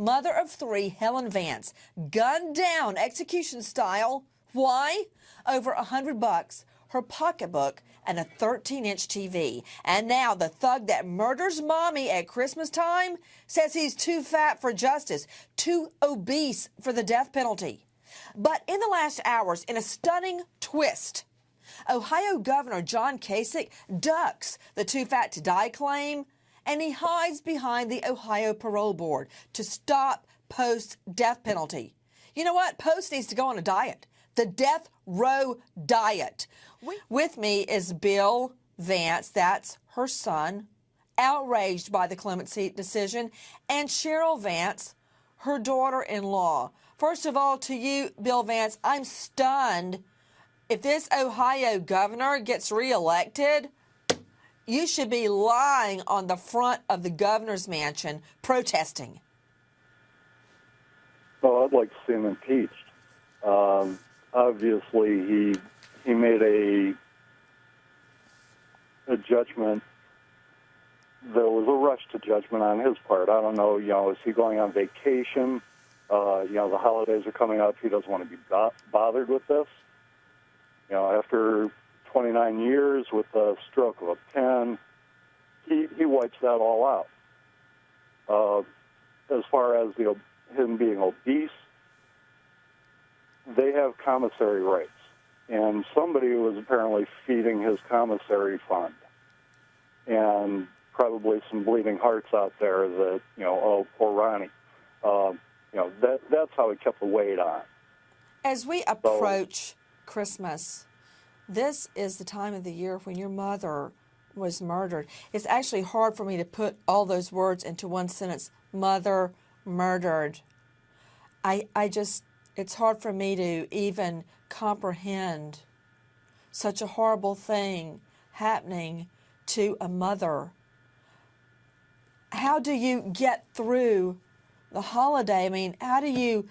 Mother of three, Helen Vance, gunned down execution style. Why? Over $100, her pocketbook, and a 13-inch TV. And now the thug that murders mommy at Christmas time says he's too fat for justice, too obese for the death penalty. But in the last hours, in a stunning twist, Ohio Governor John Kasich ducks the too fat to die claim, and he hides behind the Ohio Parole Board to stop Post's death penalty. You know what? Post needs to go on a diet, the death row diet. With me is Bill Vance, that's her son, outraged by the clemency decision, and Cheryl Vance, her daughter-in-law. First of all, to you, Bill Vance, I'm stunned. If this Ohio governor gets reelected, you should be lying on the front of the governor's mansion protesting. Well, I'd like to see him impeached. Obviously, he made a judgment. There was a rush to judgment on his part. I don't know, is he going on vacation? The holidays are coming up. He doesn't want to be bothered with this. After 29 years with a stroke of a pen, he wipes that all out. As far as him being obese, they have commissary rights, and somebody was apparently feeding his commissary fund, and probably some bleeding hearts out there that, oh, poor Ronnie. That's how he kept the weight on. As we approach Christmas, this is the time of the year when your mother was murdered. It's actually hard for me to put all those words into one sentence. Mother murdered. It's hard for me to even comprehend such a horrible thing happening to a mother. How do you get through the holiday? I mean, how do you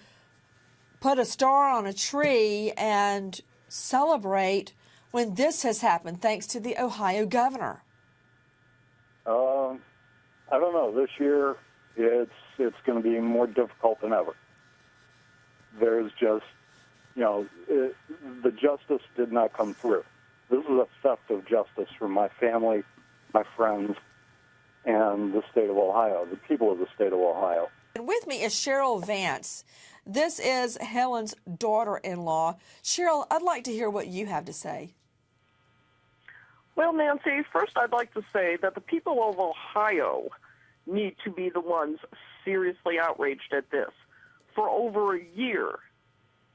put a star on a tree and celebrate when this has happened thanks to the Ohio governor? I don't know. This year, it's going to be more difficult than ever. There's just, the justice did not come through. This is a theft of justice from my family, my friends, and the state of Ohio, the people of the state of Ohio. And with me is Cheryl Vance. This is Helen's daughter-in-law. Cheryl, I'd like to hear what you have to say. Well, Nancy, first I'd like to say that the people of Ohio need to be the ones seriously outraged at this. For over a year,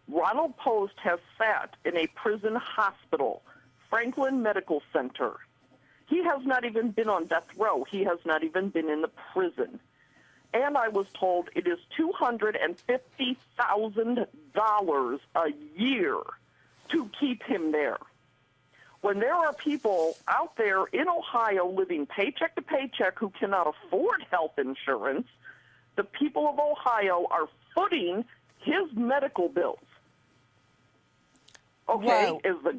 Ronald Post has sat in a prison hospital, Franklin Medical Center. He has not even been on death row. He has not even been in the prison. And I was told it is $250,000 a year to keep him there. When there are people out there in Ohio living paycheck to paycheck who cannot afford health insurance, the people of Ohio are footing his medical bills. Okay, Wow. is the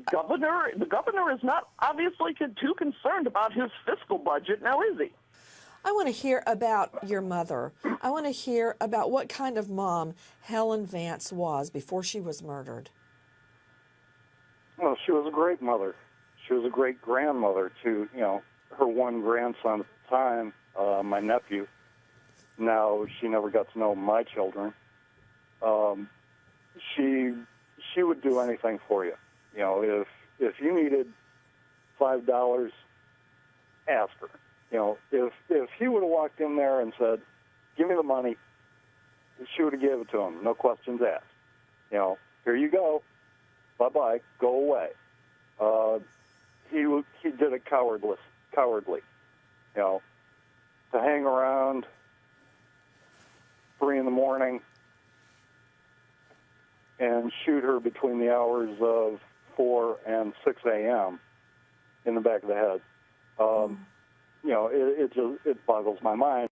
governor is not obviously too concerned about his fiscal budget, now is he? I want to hear about your mother. I want to hear about what kind of mom Helen Vance was before she was murdered. Well, she was a great mother. She was a great grandmother to, her one grandson at the time, my nephew. Now, she never got to know my children. She would do anything for you. If you needed $5, ask her. If he would have walked in there and said, "Give me the money," she would have given it to him, no questions asked. Here you go, bye-bye, go away. He did it cowardly. To hang around 3 in the morning and shoot her between the hours of 4 and 6 a.m. in the back of the head. It boggles my mind.